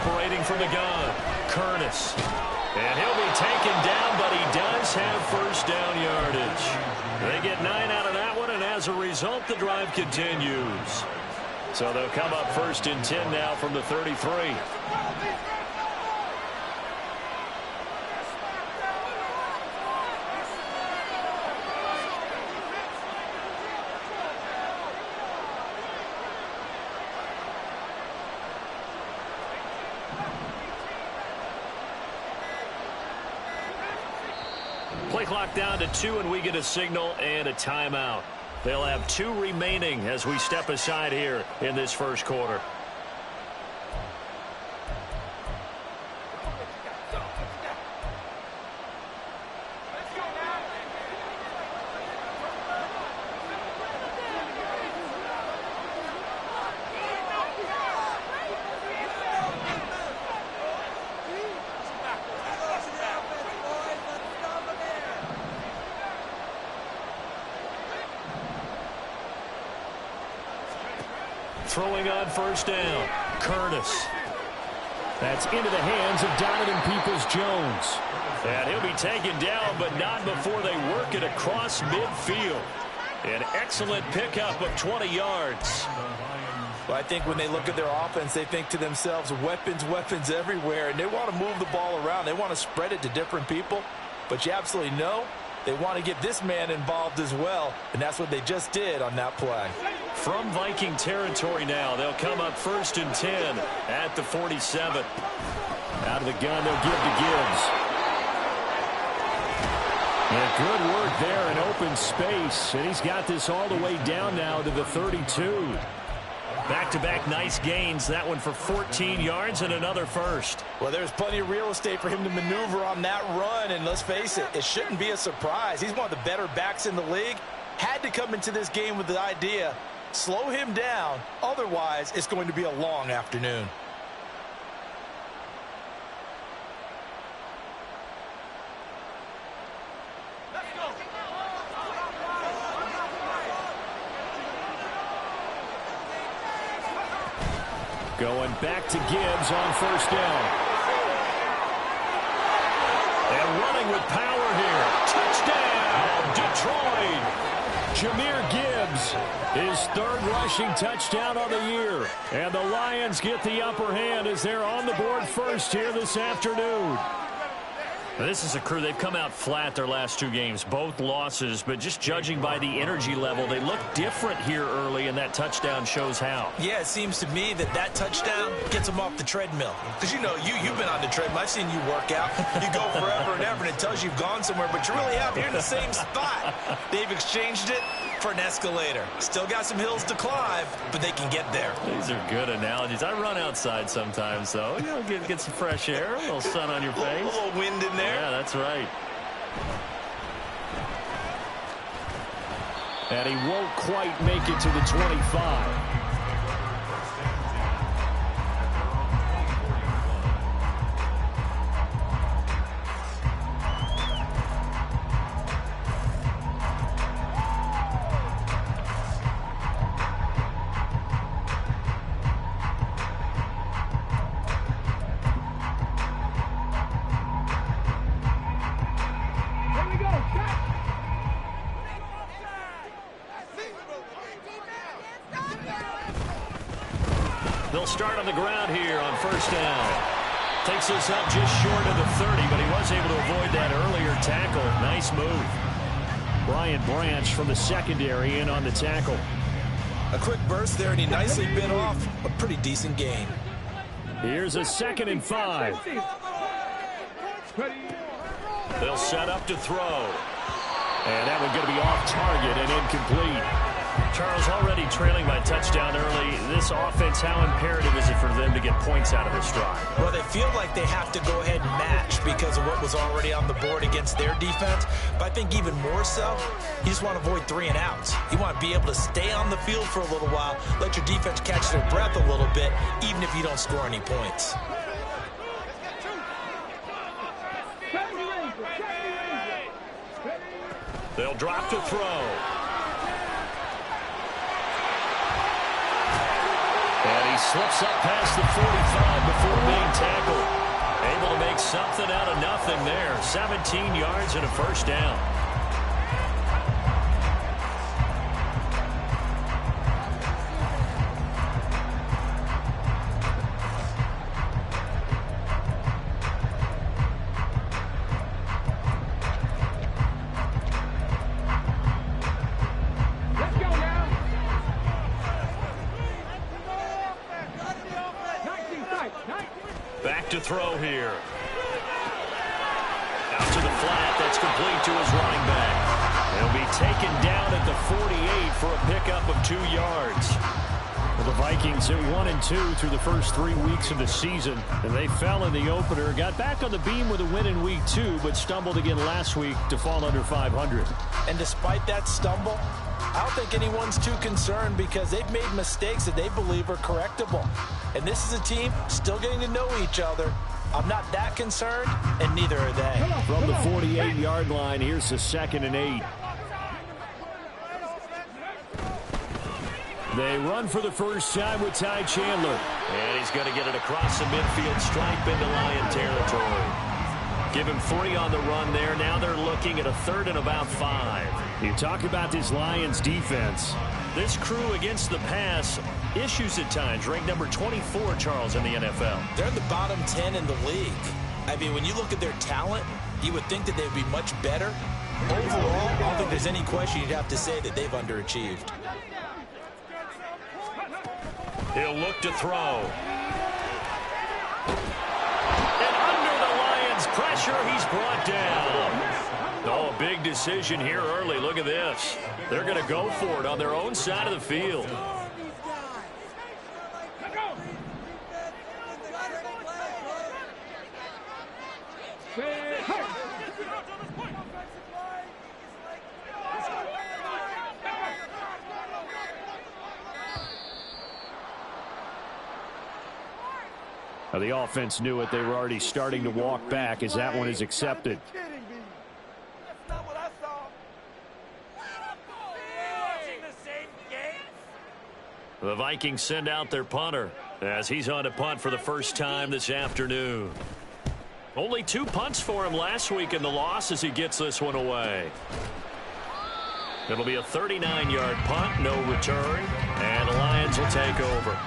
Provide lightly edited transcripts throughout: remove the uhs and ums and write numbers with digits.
operating from the gun. Curtis. And he'll be taken down, but he does have first down yardage. They get 9 out of that one, and as a result, the drive continues. So they'll come up first and 10 now from the 33. Play clock down to 2, and we get a signal and a timeout. They'll have 2 remaining as we step aside here in this first quarter. Throwing on first down, Curtis. That's into the hands of Donovan Peoples-Jones. And he'll be taken down, but not before they work it across midfield. An excellent pickup of 20 yards. Well, I think when they look at their offense, they think to themselves, weapons, weapons everywhere, and they want to move the ball around. They want to spread it to different people, but you absolutely know they want to get this man involved as well, and that's what they just did on that play. From Viking territory now, they'll come up first and 10 at the 47. Out of the gun, they'll give to Gibbs. And good work there in open space, and he's got this all the way down now to the 32. Back-to-back nice gains, that one for 14 yards and another first. Well, there's plenty of real estate for him to maneuver on that run, and let's face it, it shouldn't be a surprise. He's one of the better backs in the league. Had to come into this game with the idea, slow him down, otherwise it's going to be a long afternoon. Going back to Gibbs on first down. And running with power here. Touchdown, Detroit. Jahmyr Gibbs, his 3rd rushing touchdown of the year. And the Lions get the upper hand as they're on the board first here this afternoon. Now, this is a crew, they've come out flat their last 2 games, both losses, but just judging by the energy level, they look different here early, and that touchdown shows how. Yeah, it seems to me that touchdown gets them off the treadmill. Because, you know, you've been on the treadmill. I've seen you work out. You go forever and ever, and it tells you you've gone somewhere, but you really have. You're in the same spot. They've exchanged it for an escalator. Still got some hills to climb, but they can get there. These are good analogies. I run outside sometimes, though. You know, get some fresh air, a little sun on your face. A little wind in there. Yeah, that's right. And he won't quite make it to the 25. They'll start on the ground here on first down. Takes us up just short of the 30, but he was able to avoid that earlier tackle. Nice move. Brian Branch from the secondary in on the tackle. A quick burst there, and he nicely bit off a pretty decent gain. Here's a 2nd and 5. They'll set up to throw. And that one going to be off target and incomplete. Charles, already trailing by touchdown early. This offense, how imperative is it for them to get points out of this drive? Well, they feel like they have to go ahead and match because of what was already on the board against their defense. But I think even more so, you just want to avoid 3 and outs. You want to be able to stay on the field for a little while, let your defense catch their breath a little bit, even if you don't score any points. They'll drop to throw. And he he slips up past the 45 before being tackled. Able to make something out of nothing there. 17 yards and a first down. Back to throw here. Out to the flat. That's complete to his running back. He'll be taken down at the 48 for a pickup of 2 yards. Well, the Vikings at 1-2 through the first 3 weeks of the season. And they fell in the opener. Got back on the beam with a win in week 2, but stumbled again last week to fall under 500. And despite that stumble, I don't think anyone's too concerned because they've made mistakes that they believe are correctable. And this is a team still getting to know each other. I'm not that concerned, and neither are they. From the 48-yard line, here's the 2nd and 8. They run for the first time with Ty Chandler. And he's going to get it across the midfield stripe into Lion territory. Give him 3 on the run there. Now they're looking at a 3rd and about 5. You talk about this Lions defense. This crew against the pass, issues at times, ranked number 24, Charles, in the NFL. They're in the bottom 10 in the league. I mean, when you look at their talent, you would think that they'd be much better. Overall, I don't think there's any question you'd have to say that they've underachieved. He'll look to throw. And under the Lions' pressure, he's brought down. Oh, a big decision here early. Look at this. They're going to go for it on their own side of the field. Now, the offense knew it. They were already starting to walk back as that one is accepted. The Vikings send out their punter as he's on to punt for the first time this afternoon. Only 2 punts for him last week in the loss as he gets this one away. It'll be a 39-yard punt, no return, and the Lions will take over.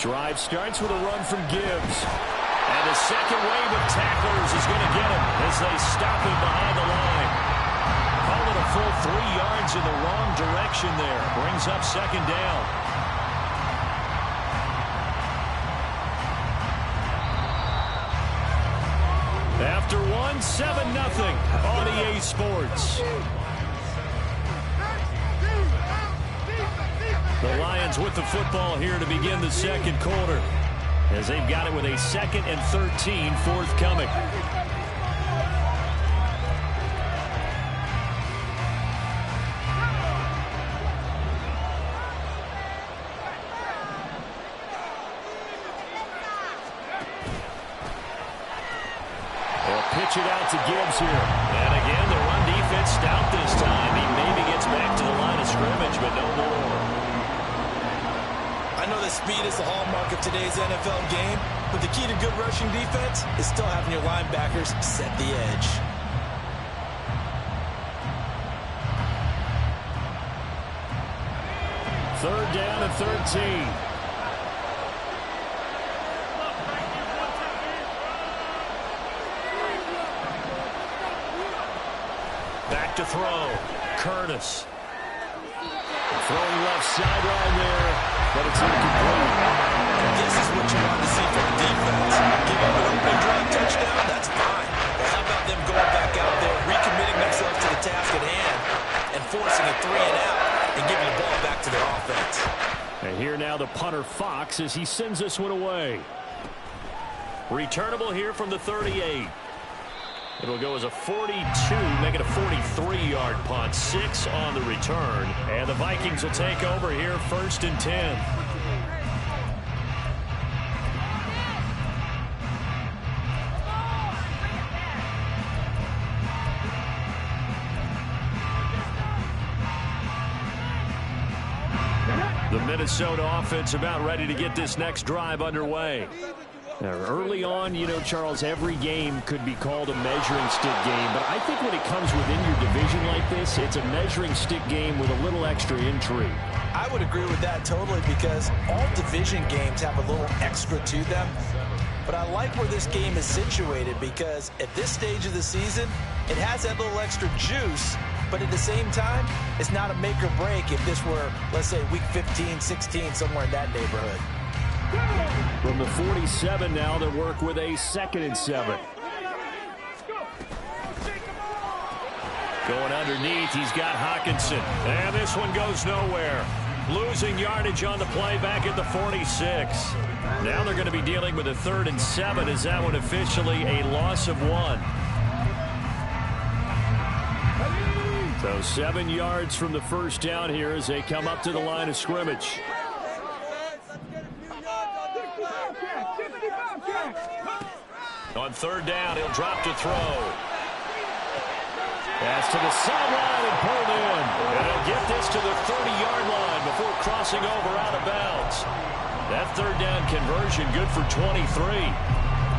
Drive starts with a run from Gibbs. And the second wave of tacklers is going to get him as they stop him behind the line. Call it a full 3 yards in the wrong direction there. Brings up 2nd down. After one, 7-0 on EA Sports. The Lions with the football here to begin the 2nd quarter as they've got it with a 2nd and 13 forthcoming. They'll pitch it out to Gibbs here. And again, the run defense stout this time. He maybe gets back to the line of scrimmage, but no more. I know that speed is the hallmark of today's NFL game, but the key to good rushing defense is still having your linebackers set the edge. Third down and 13. Back to throw. Curtis. Throwing left sideline there, but it's incomplete. This is what you want to see from the defense. Give up an open drive touchdown, that's fine. But how about them going back out there, recommitting themselves to the task at hand, and forcing a 3 and out, and giving the ball back to their offense. And here now the punter Fox as he sends this one away. Returnable here from the 38. It'll go as a 42, make it a 43-yard punt. 6 on the return. And the Vikings will take over here, 1st and 10. The Minnesota offense about ready to get this next drive underway. Now, early on, you know, Charles, every game could be called a measuring stick game. But I think when it comes within your division like this, it's a measuring stick game with a little extra intrigue. I would agree with that totally because all division games have a little extra to them. But I like where this game is situated because at this stage of the season, it has that little extra juice. But at the same time, it's not a make or break if this were, let's say, week 15, 16, somewhere in that neighborhood. From the 47 now, they work with a 2nd and 7. Going underneath, he's got Hawkinson. And this one goes nowhere. Losing yardage on the play back at the 46. Now they're going to be dealing with a 3rd and 7. Is that one officially a loss of 1? So 7 yards from the first down here as they come up to the line of scrimmage. On 3rd down, he'll drop to throw. Pass to the sideline and pulled in. And he'll get this to the 30-yard line before crossing over out of bounds. That 3rd down conversion good for 23.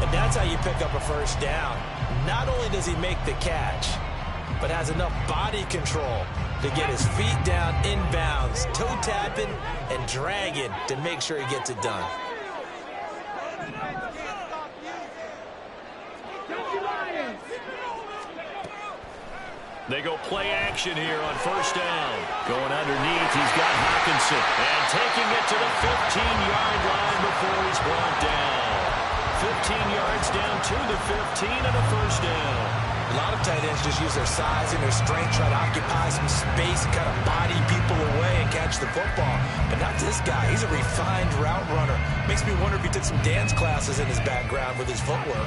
And that's how you pick up a first down. Not only does he make the catch, but has enough body control to get his feet down inbounds, toe tapping and dragging to make sure he gets it done. They go play action here on 1st down. Going underneath, he's got Hawkinson. And taking it to the 15-yard line before he's brought down. 15 yards down to the 15 and a first down. A lot of tight ends just use their size and their strength, try to occupy some space and kind of body people away and catch the football. But not this guy. He's a refined route runner. Makes me wonder if he took some dance classes in his background with his footwork.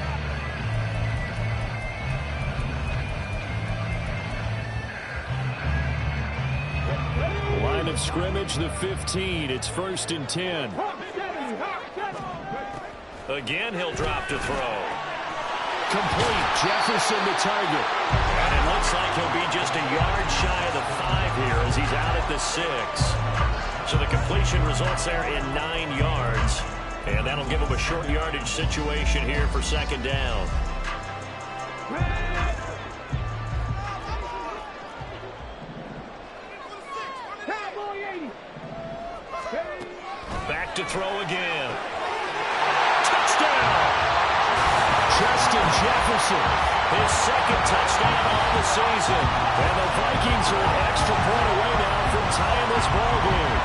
Line of scrimmage, the 15. It's 1st and 10. Again, he'll drop to throw. Complete. Jefferson the target. And it looks like he'll be just a yard shy of the 5 here as he's out at the 6. So the completion results there in 9 yards. And that'll give him a short yardage situation here for 2nd down. Back to throw again. Touchdown! Justin Jefferson, his 2nd touchdown on the season. And the Vikings are an extra point away now from tying this ball game.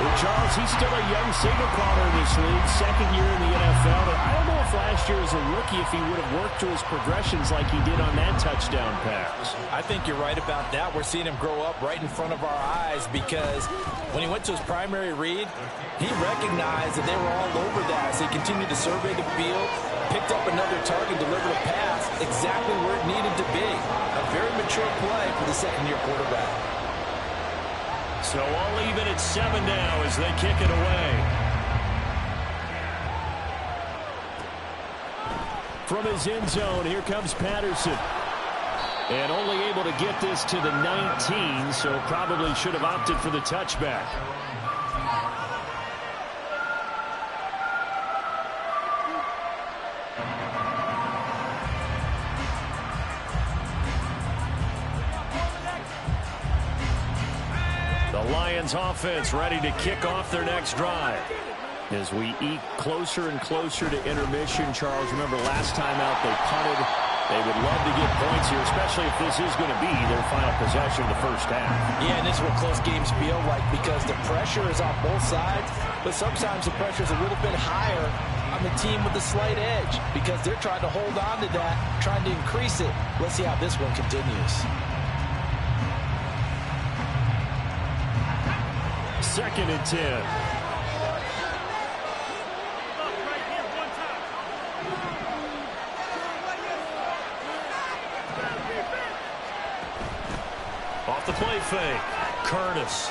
Well, Charles, he's still a young signal caller in this league, 2nd year in the NFL. But I don't know if last year as a rookie if he would have worked to his progressions like he did on that touchdown pass. I think you're right about that. We're seeing him grow up right in front of our eyes because when he went to his primary read, he recognized that they were all over that. So he continued to survey the field, picked up another target, delivered a pass exactly where it needed to be. A very mature play for the 2nd-year quarterback. So all even at 7 now as they kick it away. From his end zone, here comes Patterson. And only able to get this to the 19, so probably should have opted for the touchback. The Lions offense ready to kick off their next drive. As we eke closer and closer to intermission, Charles, remember last time out they punted. They would love to get points here, especially if this is going to be their final possession of the first half. Yeah, and this is what close games feel like because the pressure is on both sides, but sometimes the pressure is a little bit higher on the team with the slight edge because they're trying to hold on to that, trying to increase it. Let's see how this one continues. 2nd and 10. play fake. Curtis.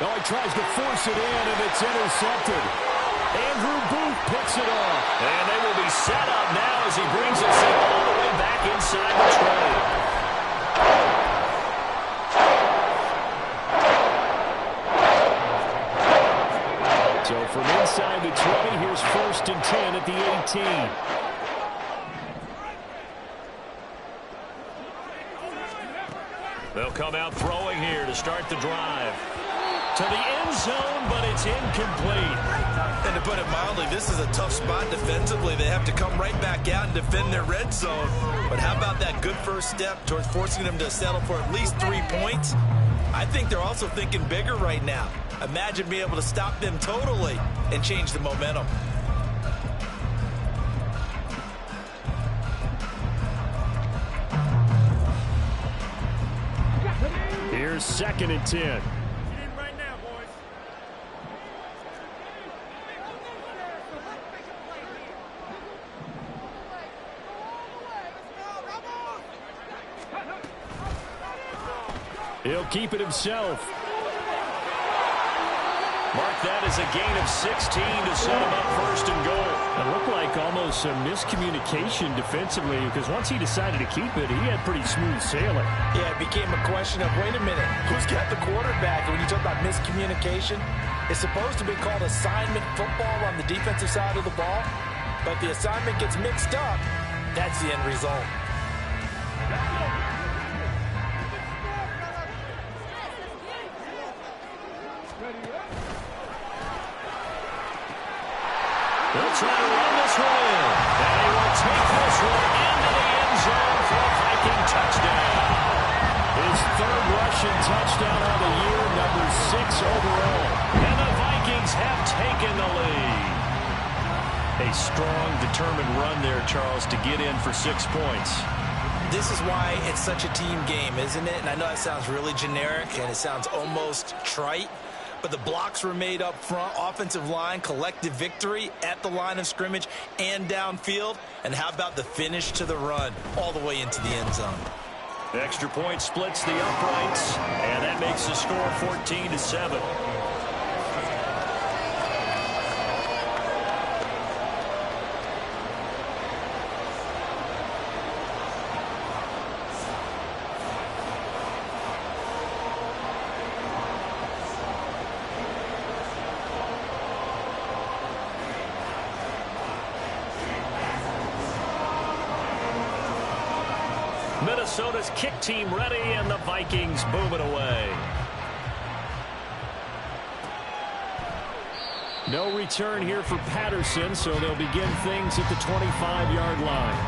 Oh, he tries to force it in, and it's intercepted. Andrew Booth picks it off. And they will be set up now as he brings it all the way back inside the 20. So from inside the 20, here's 1st and 10 at the 18. They'll come out throwing here to start the drive. To the end zone, but it's incomplete. And to put it mildly, this is a tough spot defensively. They have to come right back out and defend their red zone. But how about that good first step towards forcing them to settle for at least 3 points? I think they're also thinking bigger right now. Imagine being able to stop them totally and change the momentum. Here's 2nd and 10. He'll keep it himself. Mark that as a gain of 16 to set him up 1st and goal. It looked like almost some miscommunication defensively because once he decided to keep it, he had pretty smooth sailing. Yeah, it became a question of, wait a minute, who's got the quarterback? And when you talk about miscommunication, it's supposed to be called assignment football on the defensive side of the ball. But the assignment gets mixed up. That's the end result. They'll try to run this one in. And he will take this one into the end zone for a Viking touchdown. His 3rd rushing touchdown of the year, number 6 overall. And the Vikings have taken the lead. A strong, determined run there, Charles, to get in for 6 points. This is why it's such a team game, isn't it? And I know that sounds really generic and it sounds almost trite. But the blocks were made up front, offensive line, collective victory at the line of scrimmage and downfield. And how about the finish to the run all the way into the end zone? The extra point splits the uprights, and that makes the score 14-7. Minnesota's kick team ready, and the Vikings boom it away. No return here for Patterson, so they'll begin things at the 25-yard line.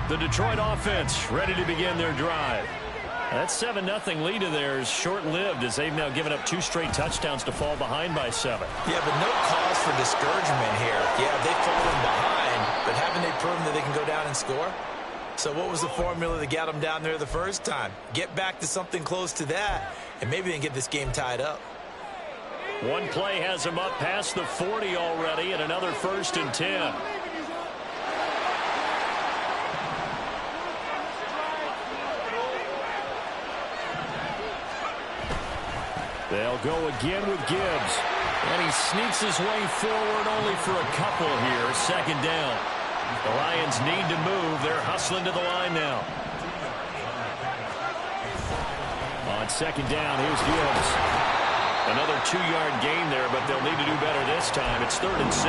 The Detroit offense ready to begin their drive. That 7-0 lead of theirs short-lived as they've now given up 2 straight touchdowns to fall behind by 7. Yeah, but no cause for discouragement here. Yeah, they've fallen behind, but haven't they proven that they can go down and score? So what was the formula that got them down there the first time? Get back to something close to that, and maybe they can get this game tied up. One play has them up past the 40 already, and another 1st and 10. They'll go again with Gibbs. And he sneaks his way forward only for a couple here. 2nd down. The Lions need to move. They're hustling to the line now. On 2nd down, here's Gibbs. Another 2-yard gain there, but they'll need to do better this time. It's 3rd and 6.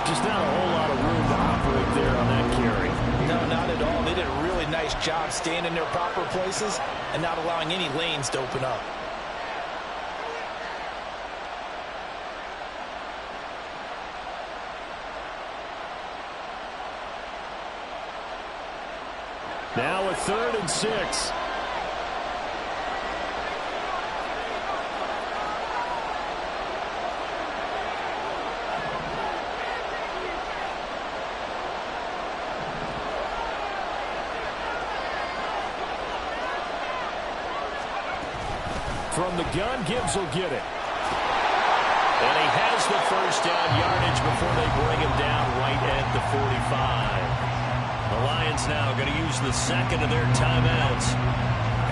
Just not a whole lot of room to operate there on that carry. No, not at all. They did a really nice job staying in their proper places and not allowing any lanes to open up. Now a 3rd and 6. From the gun, Gibbs will get it. And he has the first down yardage before they bring him down right at the 45. The Lions now going to use the second of their timeouts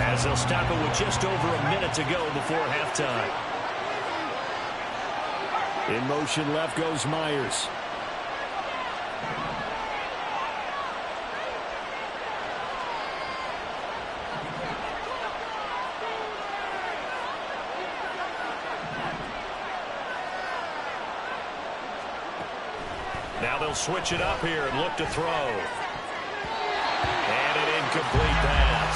as they'll stop it with just over a minute to go before halftime. In motion left goes Myers. Now they'll switch it up here and look to throw. And an incomplete pass.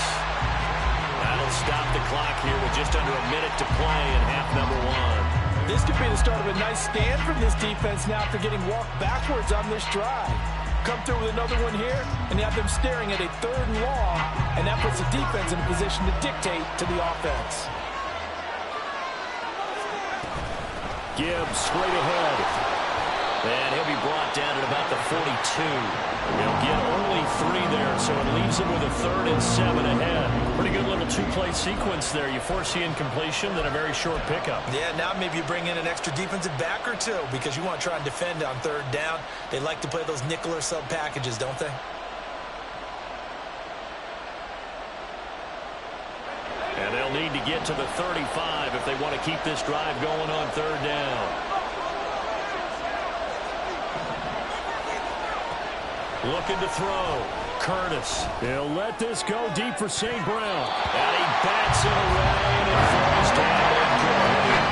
That'll stop the clock here with just under a minute to play in half number one. This could be the start of a nice stand from this defense now after getting walked backwards on this drive. Come through with another one here, and you have them staring at a 3rd and long, and that puts the defense in a position to dictate to the offense. Gibbs straight ahead. And he'll be brought down at about the 42. He'll get only 3 there, so it leaves him with a 3rd and 7 ahead. Pretty good little 2-play sequence there. You force the incompletion, then a very short pickup. Yeah, now maybe you bring in an extra defensive back or 2 because you want to try and defend on 3rd down. They like to play those nickel or sub packages, don't they? And they'll need to get to the 35 if they want to keep this drive going on 3rd down. Looking to throw. Curtis. He'll let this go deep for St. Brown. And he bats it away, and it falls down incomplete.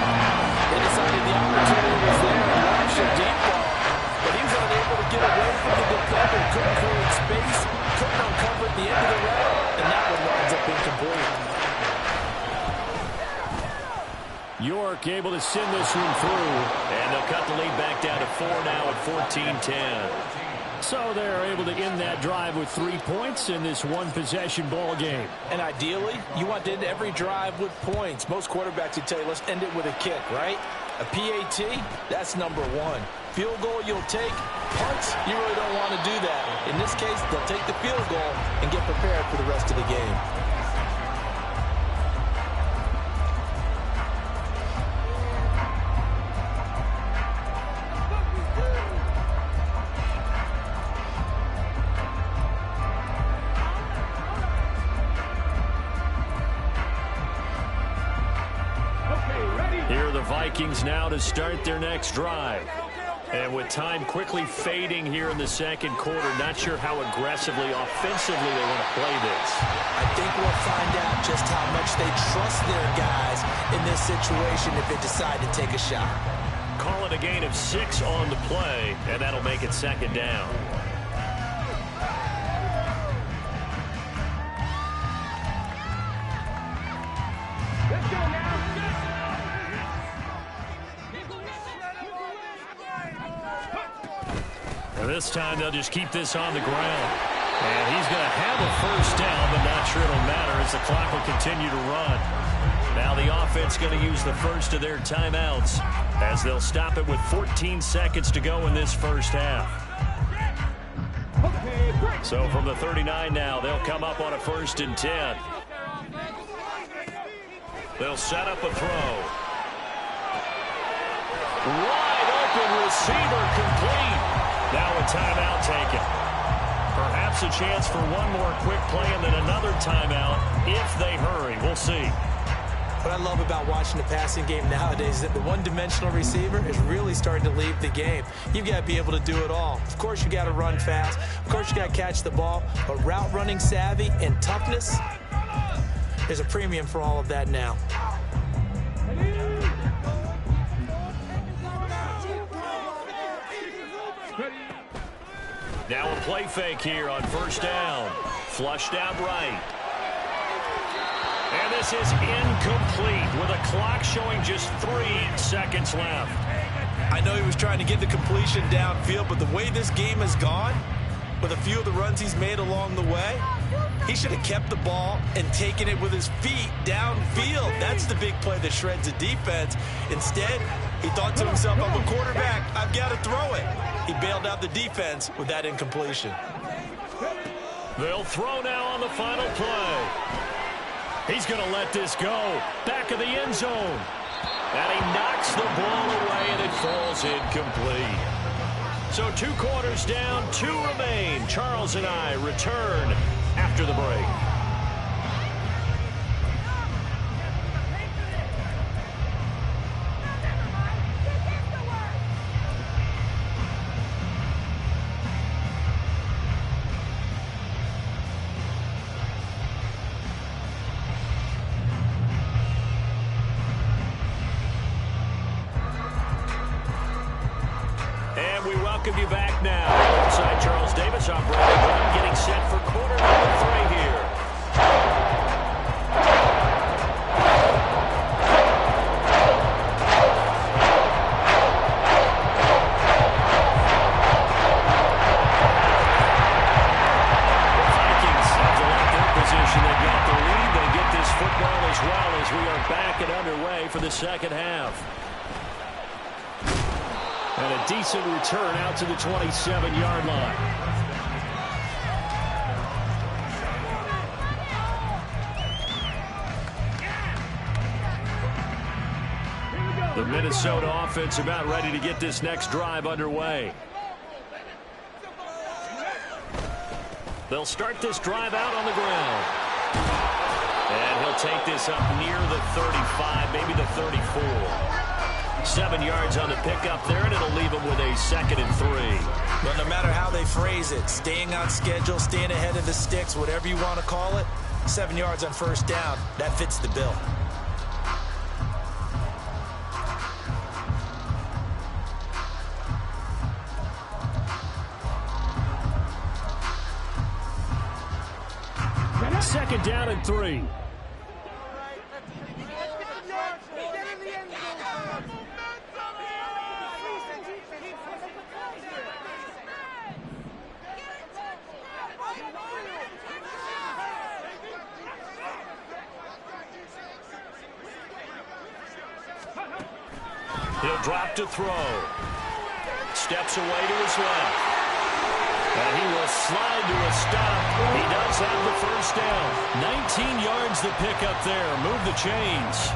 They decided the opportunity was there and launched a deep ball. But he was unable to get away from the defender. Couldn't create space. Couldn't uncover at the end of the route. And that one winds up incomplete. York able to send this one through. And they'll cut the lead back down to 4 now at 14-10. So they're able to end that drive with 3 points in this one-possession ball game. And ideally, you want to end every drive with points. Most quarterbacks would tell you, let's end it with a kick, right? A PAT, that's number 1. Field goal you'll take. Punts, you really don't want to do that. In this case, they'll take the field goal and get prepared for the rest of the game. Vikings now to start their next drive. And with time quickly fading here in the second quarter, not sure how aggressively, offensively they want to play this. I think we'll find out just how much they trust their guys in this situation if they decide to take a shot. Call it a gain of 6 on the play, and that'll make it 2nd down. Let's go now. This time they'll just keep this on the ground. And he's going to have a first down, but not sure it'll matter as the clock will continue to run. Now the offense going to use the first of their timeouts as they'll stop it with 14 seconds to go in this first half. So from the 39 now, they'll come up on a 1st and 10. They'll set up a throw. Wide open receiver complete. Now a timeout taken. Perhaps a chance for one more quick play and then another timeout if they hurry. We'll see. What I love about watching the passing game nowadays is that the one-dimensional receiver is really starting to leave the game. You've got to be able to do it all. Of course, you got to run fast. Of course, you got to catch the ball. But route running savvy and toughness, there's a premium for all of that now. Now a play fake here on 1st down. Flushed out right. And this is incomplete with a clock showing just 3 seconds left. I know he was trying to get the completion downfield, but the way this game has gone, with a few of the runs he's made along the way, he should have kept the ball and taken it with his feet downfield. That's the big play that shreds the defense. Instead, he thought to himself, I'm a quarterback, I've got to throw it. He bailed out the defense with that incompletion. They'll throw now on the final play. He's going to let this go. Back of the end zone. And he knocks the ball away, and it falls incomplete. So 2 quarters down, 2 remain. Charles and I return after the break. And we welcome you back now. Alongside Charles Davis, I'm Brandon Brown, getting set for quarter number 3 here. The Vikings have to like their position. They've got the lead. They get this football as well as we are back and underway for the second half. And a decent return out to the 27-yard line. The Minnesota offense about ready to get this next drive underway. They'll start this drive out on the ground. And he'll take this up near the 35, maybe the 34. 7 yards on the pickup there, and it'll leave him with a 2nd and 3. But no matter how they phrase it, staying on schedule, staying ahead of the sticks, whatever you want to call it, 7 yards on first down, that fits the bill. Second down and 3. He'll drop to throw. Steps away to his left. And he will slide to a stop. He does have the first down. 19 yards the pickup there. Move the chains.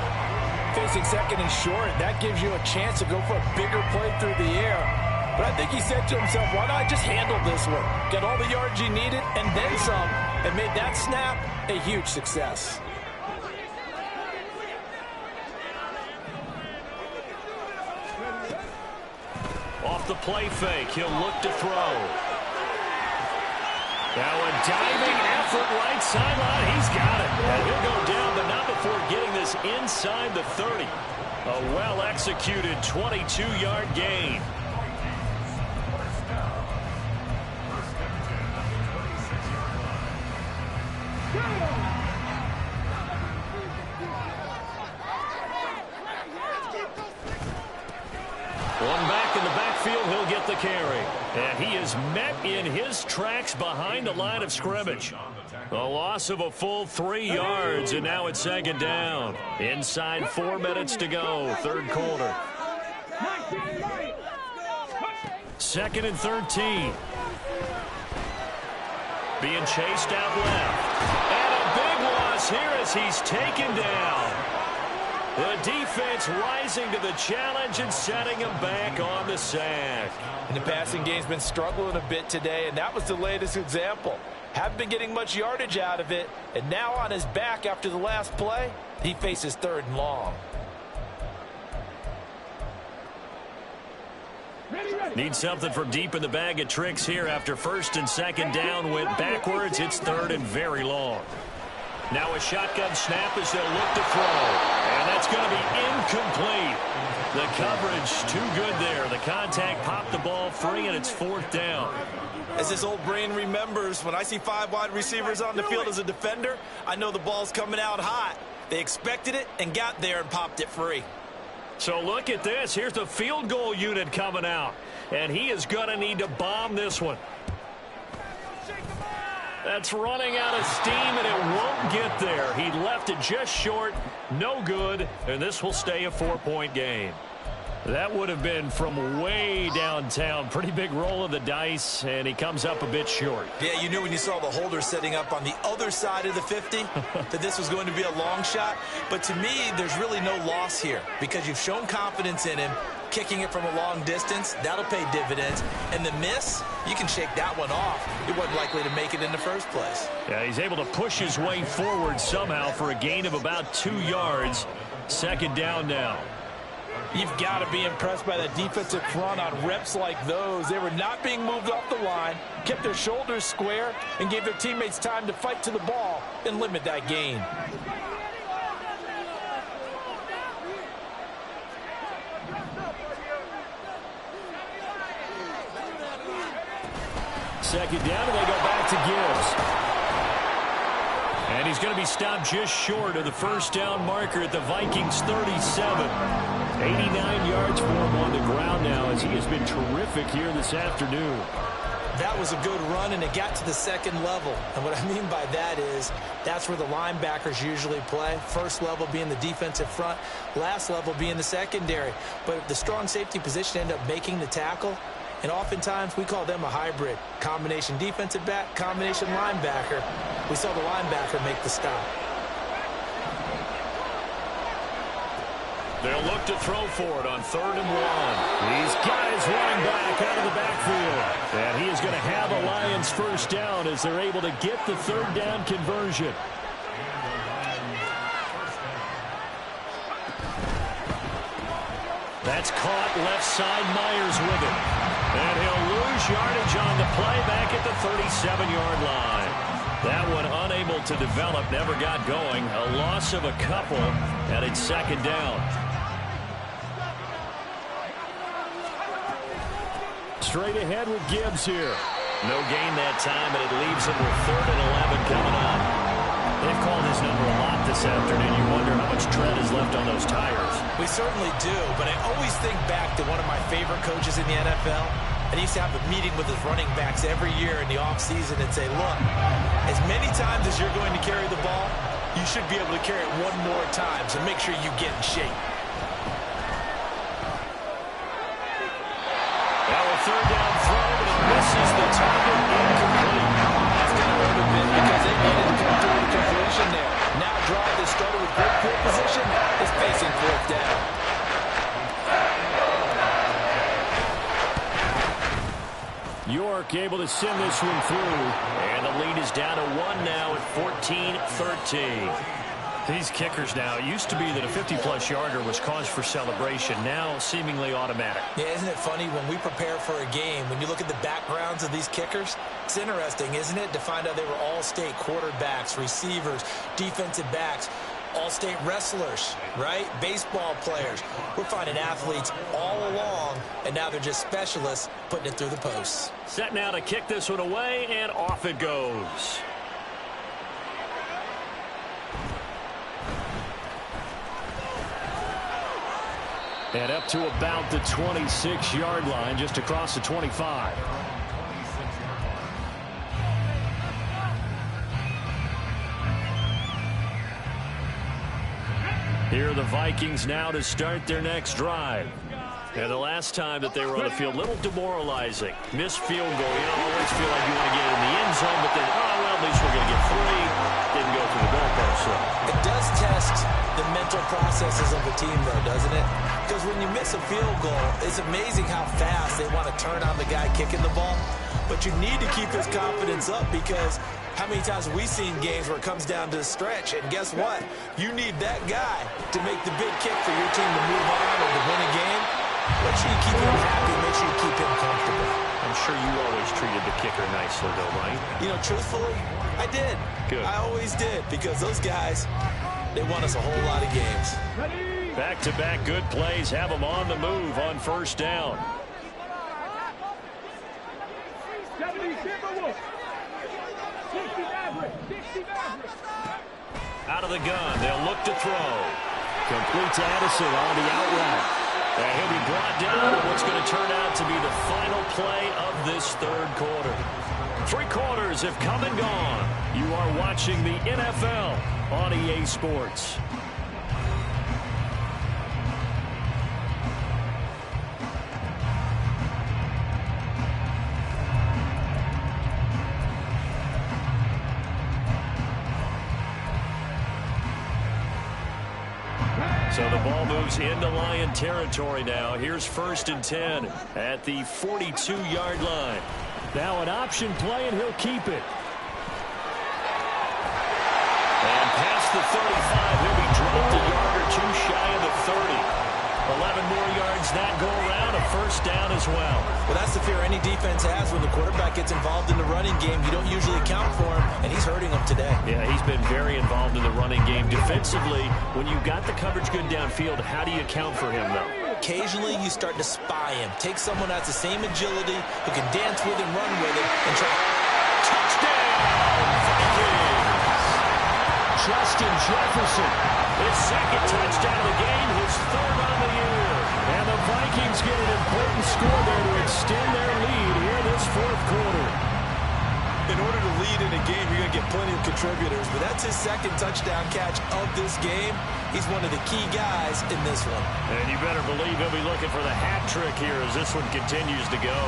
Facing 2nd and short, that gives you a chance to go for a bigger play through the air. But I think he said to himself, why not just handle this one? Get all the yards you needed and then some. And made that snap a huge success. Off the play fake, he'll look to throw. Now a diving effort right sideline. He's got it. And he'll go down, but not before getting this inside the 30. A well-executed 22-yard gain. One back in the backfield, he'll get the carry. And he is met in his tracks behind the line of scrimmage. A loss of a full 3 yards, and now it's 2nd down. Inside 4 minutes to go, 3rd quarter. 2nd and 13. Being chased out left. And a big loss here as he's taken down. The defense rising to the challenge and setting him back on the sack. And the passing game's been struggling a bit today, and that was the latest example. Haven't been getting much yardage out of it, and now on his back after the last play, he faces 3rd and long. Need something from deep in the bag of tricks here after 1st and 2nd down went backwards. It's 3rd and very long. Now a shotgun snap as they'll look to throw. And that's going to be incomplete. The coverage too good there. The contact popped the ball free, and it's 4th down. As his old brain remembers, when I see 5 wide receivers on the field as a defender, I know the ball's coming out hot. They expected it and got there and popped it free. So look at this. Here's the field goal unit coming out. And he is going to need to bomb this one. That's running out of steam, and it won't get there. He left it just short, no good, and this will stay a 4-point game. That would have been from way downtown. Pretty big roll of the dice, and he comes up a bit short. Yeah, you knew when you saw the holder setting up on the other side of the 50 that this was going to be a long shot. But to me, there's really no loss here because you've shown confidence in him. Kicking it from a long distance, that'll pay dividends. And the miss, you can shake that one off. It wasn't likely to make it in the first place. Yeah, he's able to push his way forward somehow for a gain of about 2 yards. Second down now. You've got to be impressed by that defensive front on reps like those. They were not being moved off the line, kept their shoulders square, and gave their teammates time to fight to the ball and limit that gain. Second down, and they go back to Gibbs. And he's going to be stopped just short of the first down marker at the Vikings 37. 89 yards for him on the ground now as he has been terrific here this afternoon. That was a good run, and it got to the second level. And what I mean by that is that's where the linebackers usually play. First level being the defensive front, last level being the secondary. But if the strong safety position ended up making the tackle, and oftentimes we call them a hybrid. Combination defensive back, combination linebacker. We saw the linebacker make the stop. They'll look to throw for it on 3rd and 1. He's got his running back out of the backfield. And he is going to have a Lions first down as they're able to get the 3rd down conversion. That's caught left side. Myers with it. And he'll lose yardage on the play back at the 37-yard line. That one unable to develop, never got going. A loss of a couple, and it's second down. Straight ahead with Gibbs here. No gain that time, and it leaves him with 3rd and 11 coming up. They've called his number a lot this afternoon. You wonder how much tread is left on those tires. We certainly do, but I always think back to one of my favorite coaches in the NFL. And he used to have a meeting with his running backs every year in the offseason and say, look, as many times as you're going to carry the ball, you should be able to carry it one more time, so make sure you get in shape. Now a 3rd down throw, but it misses the target, incomplete. That's going to hurt a bit because they needed to come through the completion there. Now drive that started with good field position is facing 4th down. York able to send this one through. And the lead is down to 1 now at 14-13. These kickers now, it used to be that a 50-plus yarder was cause for celebration. Now seemingly automatic. Yeah, isn't it funny when we prepare for a game, when you look at the backgrounds of these kickers, it's interesting, isn't it, to find out they were all-state quarterbacks, receivers, defensive backs, all-state wrestlers, right? Baseball players. We're finding athletes all along, and now they're just specialists putting it through the posts. Set now to kick this one away, and off it goes. And up to about the 26-yard line, just across the 25. Here are the Vikings now to start their next drive. And the last time that they were on the field, a little demoralizing. Missed field goal. You don't always feel like you want to get it in the end zone, but then, oh, well, at least we're going to get 3. Didn't go through the goalpost. So it does test the mental processes of a team, though, doesn't it? Because when you miss a field goal, it's amazing how fast they want to turn on the guy kicking the ball. But you need to keep his confidence up because how many times have we seen games where it comes down to the stretch, and guess what? You need that guy to make the big kick for your team to move on or to win a game. Make sure you keep him happy. Make sure you keep him comfortable. I'm sure you always treated the kicker nicely, though, right? You know, truthfully, I did. Good. I always did because those guys, they won us a whole lot of games. Back-to-back good plays have them on the move on first down. Out of the gun, they'll look to throw. Complete to Addison on the out route. And he'll be brought down in what's going to turn out to be the final play of this third quarter. 3 quarters have come and gone. You are watching the NFL on EA Sports. So the ball moves into Lion territory now. Here's 1st and 10 at the 42-yard line. Now an option play, and he'll keep it. And past the 35, he'll be dropped a yard or two shy of the 30. 11 more yards that go around, a 1st down as well. Well, that's the fear any defense has when the quarterback gets involved in the running game. You don't usually account for him, and he's hurting them today. Yeah, he's been very involved in the running game. Defensively, when you've got the coverage good downfield, how do you account for him, though? Occasionally, you start to spy him. Take someone that's the same agility, who can dance with and run with it, and try. Touchdown, Vikings! Justin Jefferson. His 2nd touchdown of the game, his 3rd on the year. And the Vikings get an important score there to extend their lead here this 4th quarter. In order to lead in a game, you're going to get plenty of contributors, but that's his 2nd touchdown catch of this game. He's one of the key guys in this one. And you better believe he'll be looking for the hat trick here as this one continues to go.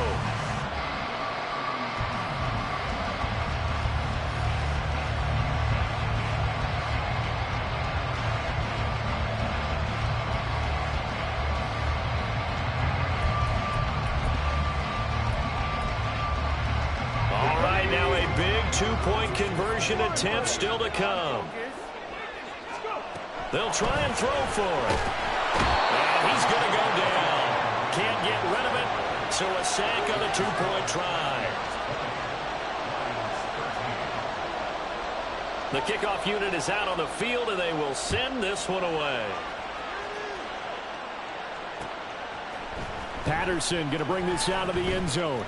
Two-point conversion attempt still to come. They'll try and throw for it. And he's going to go down. Can't get rid of it. So a sack on the 2-point try. The kickoff unit is out on the field, and they will send this one away. Patterson going to bring this out of the end zone.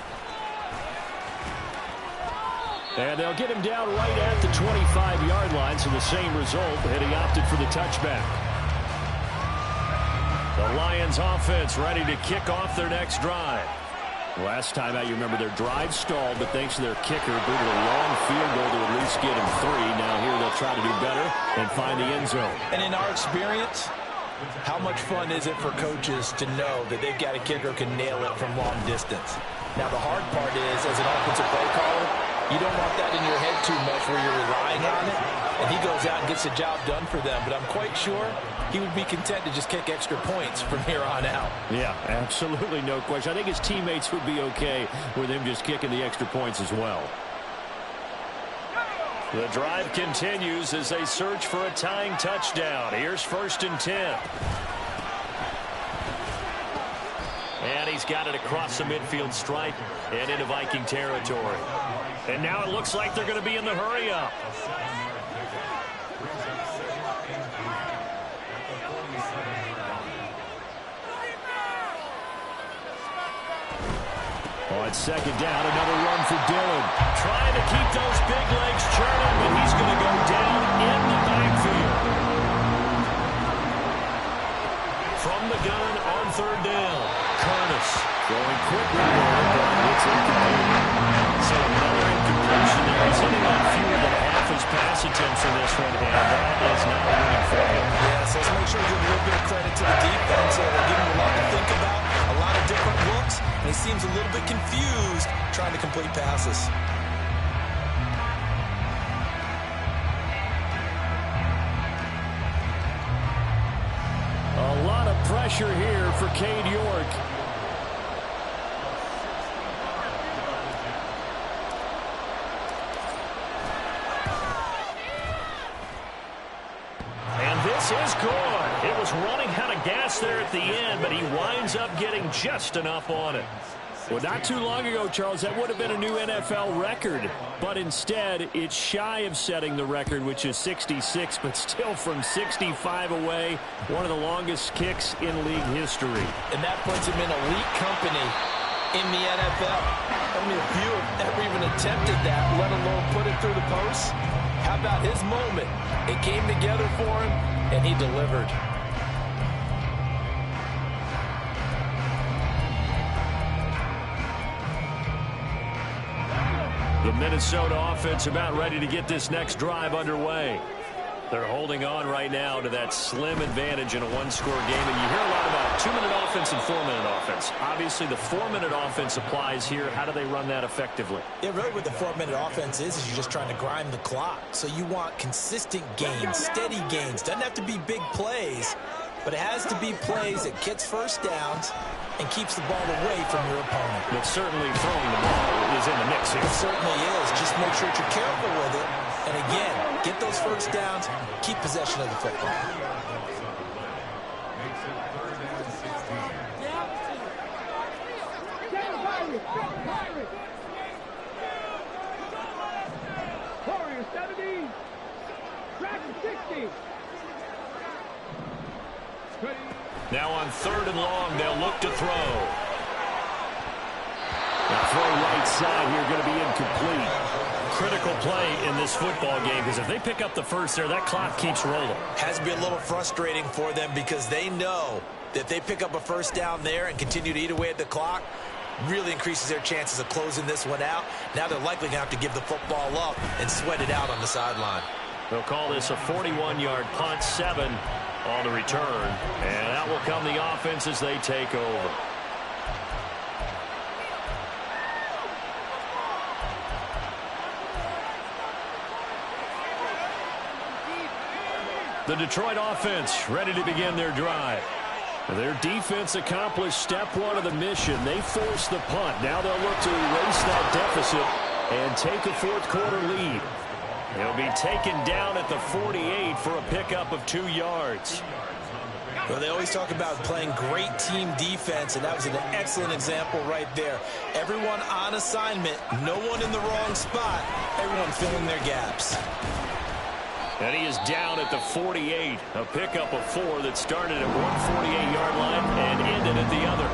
And they'll get him down right at the 25-yard line, so the same result, and he opted for the touchback. The Lions offense ready to kick off their next drive. Last time out, you remember their drive stalled, but thanks to their kicker, booted a long field goal to at least get him 3. Now here they'll try to do better and find the end zone. And in our experience, how much fun is it for coaches to know that they've got a kicker who can nail it from long distance? Now, the hard part is, as an offensive play caller, you don't want that in your head too much where you're relying on it, and he goes out and gets the job done for them. But I'm quite sure he would be content to just kick extra points from here on out. Yeah, absolutely no question. I think his teammates would be okay with him just kicking the extra points as well. The drive continues as they search for a tying touchdown. Here's 1st and 10. And he's got it across the midfield stripe and into Viking territory. And now it looks like they're going to be in the hurry-up. On 2nd down, another run for Dillon. Trying to keep those big legs churning, but he's going to go down in the backfield. From the gun on 3rd down. Curtis going quickly there, but it's incomplete. So another incompletion there. He's hitting on fewer than half his pass attempts in this one, and that is not winning for him. Yeah, so let's make sure we give a little bit of credit to the defense. They're giving him a lot to think about, a lot of different looks, and he seems a little bit confused trying to complete passes. A lot of pressure here for Cade York. This is good. It was running out of gas there at the end, but he winds up getting just enough on it. Well, not too long ago, Charles, that would have been a new NFL record. But instead, it's shy of setting the record, which is 66, but still from 65 away, one of the longest kicks in league history. And that puts him in elite company in the NFL. Only a few have ever even attempted that, let alone put it through the post. How about his moment? It came together for him, and he delivered. The Minnesota offense about ready to get this next drive underway. They're holding on right now to that slim advantage in a one-score game. And you hear a lot about 2-minute offense and 4-minute offense. Obviously, the 4-minute offense applies here. How do they run that effectively? Yeah, really what the 4-minute offense is you're just trying to grind the clock. So you want consistent gains, steady gains. Doesn't have to be big plays. but it has to be plays that gets first downs and keeps the ball away from your opponent. But certainly throwing the ball is in the mix here. It certainly is. Just make sure that you're careful with it. And again, get those first downs, keep possession of the football. Warriors 70. Dragon 60. Now on 3rd and long, they'll look to throw. The throw right side here going to be incomplete. Critical play in this football game, because if they pick up the first there, that clock keeps rolling. Has to be a little frustrating for them because they know that if they pick up a first down there and continue to eat away at the clock, really increases their chances of closing this one out. Now they're likely going to have to give the football up and sweat it out on the sideline. They'll call this a 41-yard punt, 7 on the return. And out will come the offense as they take over. The Detroit offense ready to begin their drive. Their defense accomplished step 1 of the mission. They forced the punt. Now they'll look to erase that deficit and take a fourth-quarter lead. They'll be taken down at the 48 for a pickup of 2 yards. Well, they always talk about playing great team defense, and that was an excellent example right there. Everyone on assignment, no one in the wrong spot, everyone filling their gaps. And he is down at the 48, a pickup of 4 that started at one 48-yard line and ended at the other.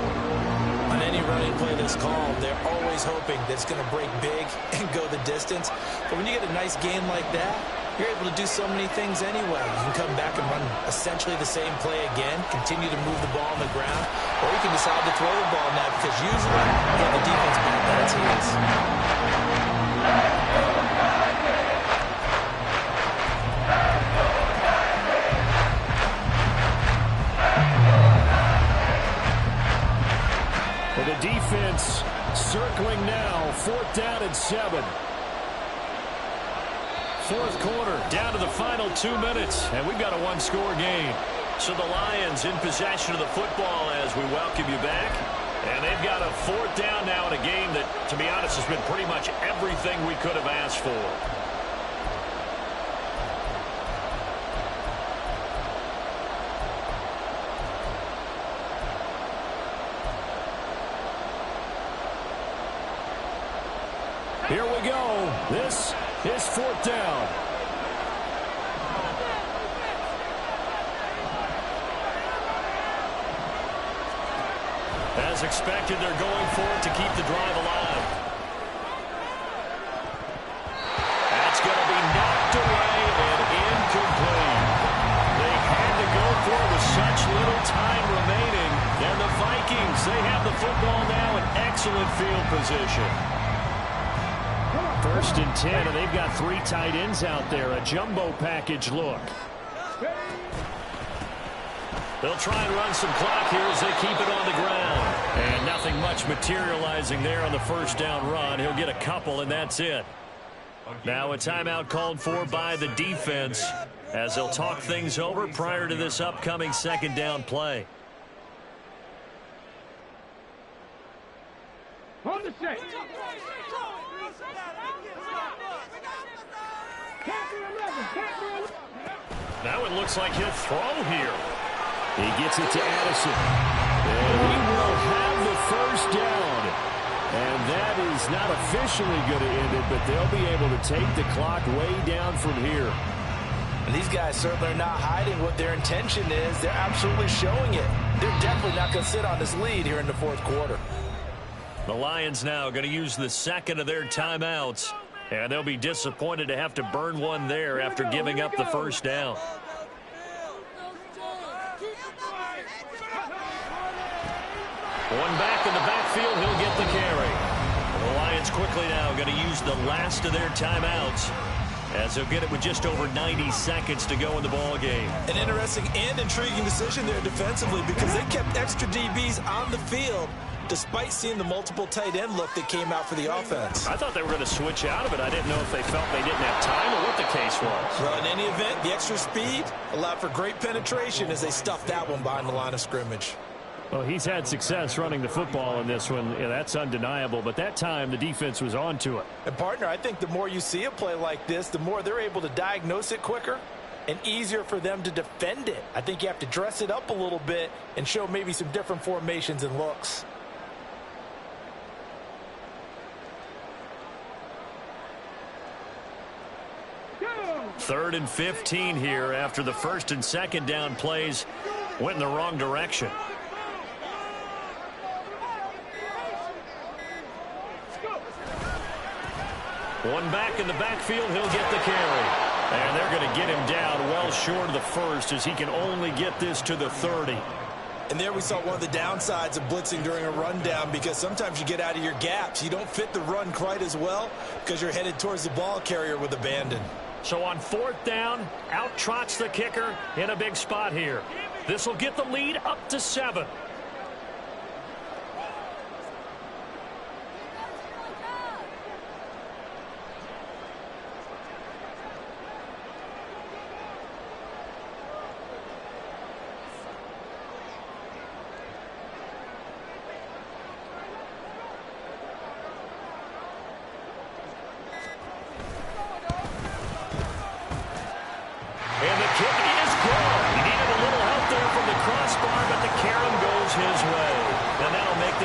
On any running play that's called, they're always hoping that it's going to break big and go the distance. But when you get a nice gain like that, you're able to do so many things anyway. You can come back and run essentially the same play again, continue to move the ball on the ground, or you can decide to throw the ball now because usually you have the defense back on its heels. The defense circling now, 4th down and 7. Fourth quarter, down to the final 2 minutes, and we've got a one-score game. So the Lions in possession of the football as we welcome you back. And they've got a 4th down now in a game that, to be honest, has been pretty much everything we could have asked for. Here we go. This is 4th down. As expected, they're going for it to keep the drive alive. That's going to be knocked away and incomplete. They had to go for it with such little time remaining. And the Vikings, they have the football now in excellent field position. 1st and 10, and they've got 3 tight ends out there. A jumbo package look. They'll try and run some clock here as they keep it on the ground. And nothing much materializing there on the 1st down run. He'll get a couple, and that's it. Now a timeout called for by the defense as they'll talk things over prior to this upcoming 2nd down play. On the set. Now it looks like he'll throw here. He gets it to Addison. And he will have the 1st down. And that is not officially going to end it, but they'll be able to take the clock way down from here. And these guys certainly are not hiding what their intention is. They're absolutely showing it. They're definitely not going to sit on this lead here in the 4th quarter. The Lions now going to use the 2nd of their timeouts. And they'll be disappointed to have to burn one there after giving up the 1st down. One back in the backfield, he'll get the carry. The Lions quickly now going to use the last of their timeouts as they'll get it with just over 90 seconds to go in the ball game. An interesting and intriguing decision there defensively because they kept extra DBs on the field despite seeing the multiple tight end look that came out for the offense. I thought they were going to switch out of it. I didn't know if they felt they didn't have time or what the case was. Well, in any event, the extra speed allowed for great penetration as they stuffed that one behind the line of scrimmage. Well, he's had success running the football in this one. Yeah, that's undeniable. But that time, the defense was on to it. And, partner, I think the more you see a play like this, the more they're able to diagnose it quicker and easier for them to defend it. I think you have to dress it up a little bit and show maybe some different formations and looks. Go! 3rd and 15 here after the 1st and 2nd down plays went in the wrong direction. One back in the backfield, he'll get the carry. And they're going to get him down well short of the 1st as he can only get this to the 30. And there we saw one of the downsides of blitzing during a rundown, because sometimes you get out of your gaps. You don't fit the run quite as well because you're headed towards the ball carrier with abandon. So on 4th down, out trots the kicker in a big spot here. This will get the lead up to 7.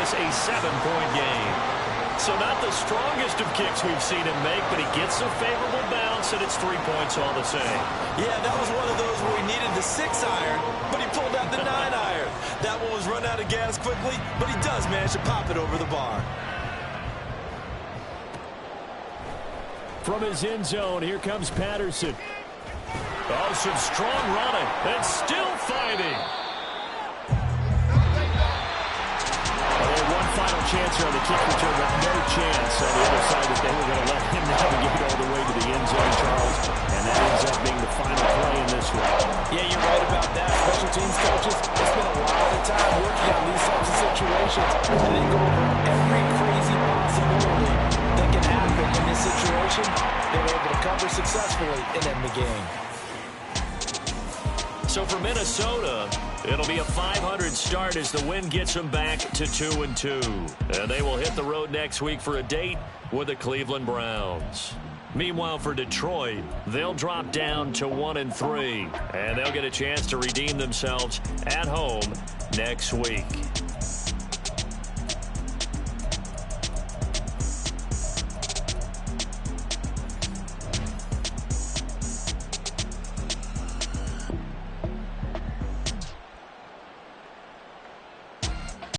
A 7-point game. So not the strongest of kicks we've seen him make, but he gets a favorable bounce, and it's 3 points all the same. Yeah, that was one of those where he needed the 6-iron, but he pulled out the 9-iron. That one was run out of gas quickly, but he does manage to pop it over the bar. From his end zone, here comes Patterson. Oh, some strong running, and still fighting. Final chance here on the kick return, but no chance on the other side that they were going to let him navigate all the way to the end zone, Charles. And that ends up being the final play in this one. Yeah, you're right about that. Special teams coaches, they spend a lot of time working on these types of situations, and they go over every crazy possibility that can happen in this situation. They were able to cover successfully and end the game. So for Minnesota, it'll be a 500 start as the win gets them back to 2-2. And they will hit the road next week for a date with the Cleveland Browns. Meanwhile, for Detroit, they'll drop down to 1-3. And they'll get a chance to redeem themselves at home next week.